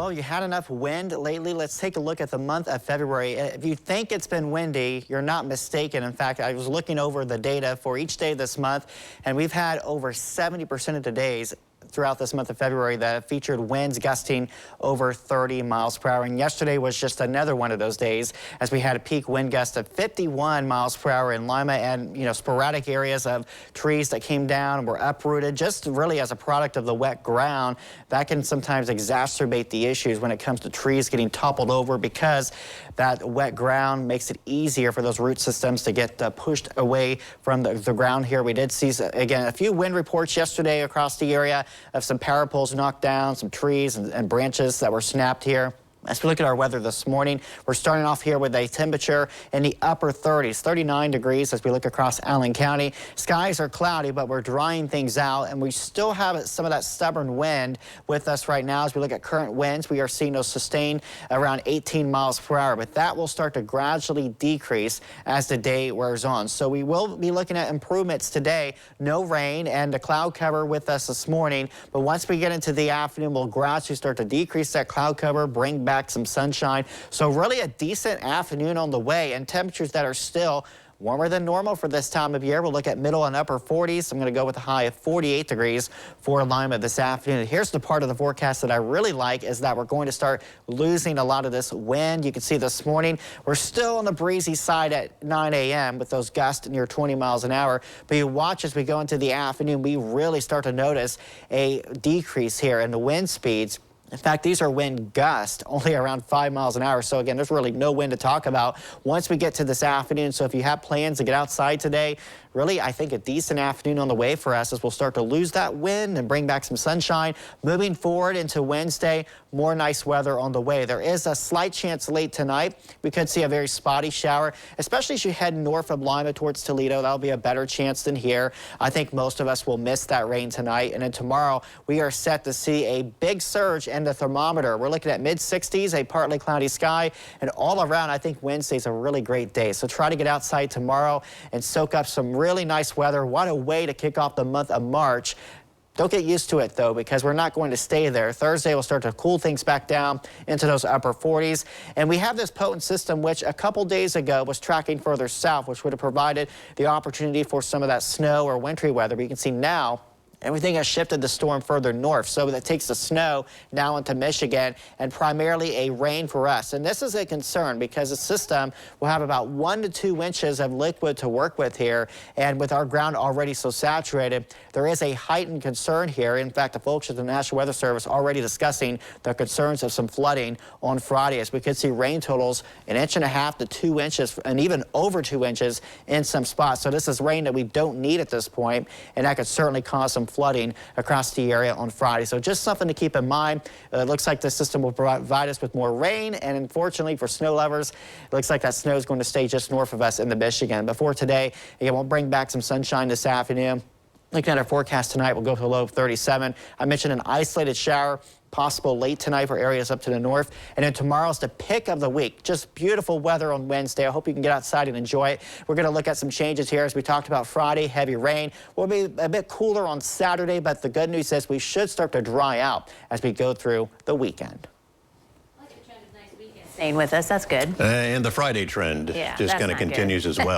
Well, you had enough wind lately. Let's take a look at the month of February. If you think it's been windy, you're not mistaken. In fact, I was looking over the data for each day this month, and we've had over 70% of the days throughout this month of February that featured winds gusting over 30 miles per hour. And yesterday was just another one of those days as we had a peak wind gust of 51 miles per hour in Lima, and sporadic areas of trees that came down and were uprooted just really as a product of the wet ground. That can sometimes exacerbate the issues when it comes to trees getting toppled over, because that wet ground makes it easier for those root systems to get pushed away from the ground here. We did see, again, a few wind reports yesterday across the area of some power poles knocked down, some trees and branches that were snapped here. As we look at our weather this morning, we're starting off here with a temperature in the upper 30s, 39 degrees as we look across Allen County. Skies are cloudy, but we're drying things out, and we still have some of that stubborn wind with us right now. As we look at current winds, we are seeing those sustained around 18 miles per hour, but that will start to gradually decrease as the day wears on. So we will be looking at improvements today. No rain and the cloud cover with us this morning, but once we get into the afternoon, we'll gradually start to decrease that cloud cover, bring back some sunshine. So really a decent afternoon on the way, and temperatures that are still warmer than normal for this time of year. We'll look at middle and upper 40s. I'm going to go with a high of 48 degrees for Lima this afternoon. And here's the part of the forecast that I really like, is that we're going to start losing a lot of this wind. You can see this morning we're still on the breezy side at 9 a.m. with those gusts near 20 miles an hour. But you watch as we go into the afternoon, we really start to notice a decrease here in the wind speeds. In fact, these are wind gusts only around 5 miles an hour. So again, there's really no wind to talk about once we get to this afternoon. So if you have plans to get outside today, really, I think a decent afternoon on the way for us as we'll start to lose that wind and bring back some sunshine. Moving forward into Wednesday, more nice weather on the way. There is a slight chance late tonight we could see a very spotty shower, especially as you head north of Lima towards Toledo. That'll be a better chance than here. I think most of us will miss that rain tonight. And then tomorrow, we are set to see a big surge in the thermometer. We're looking at mid-60s, a partly cloudy sky, and all around, I think Wednesday's a really great day. So try to get outside tomorrow and soak up some really nice weather. What a way to kick off the month of March. Don't get used to it, though, because we're not going to stay there. Thursday will start to cool things back down into those upper 40s. And we have this potent system, which a couple days ago was tracking further south, which would have provided the opportunity for some of that snow or wintry weather. But you can see now, everything has shifted the storm further north, so that takes the snow now into Michigan and primarily a rain for us. And this is a concern because the system will have about 1 to 2 inches of liquid to work with here. And with our ground already so saturated, there is a heightened concern here. In fact, the folks at the National Weather Service already discussing the concerns of some flooding on Friday, as we could see rain totals 1.5 to 2 inches and even over 2 inches in some spots. So this is rain that we don't need at this point, and that could certainly cause some flooding across the area on Friday. So just something to keep in mind. It looks like the system will provide us with more rain, and unfortunately for snow lovers, it looks like that snow is going to stay just north of us in the Michigan. But for today, again, we'll bring back some sunshine this afternoon. Looking at our forecast tonight, we'll go to a low of 37. I mentioned an isolated shower possible late tonight for areas up to the north. And then tomorrow's the pick of the week. Just beautiful weather on Wednesday. I hope you can get outside and enjoy it. We're going to look at some changes here. As we talked about Friday, heavy rain. We'll be a bit cooler on Saturday, but the good news is we should start to dry out as we go through the weekend. Staying with us, that's good. And the Friday trend just kind of continues as well.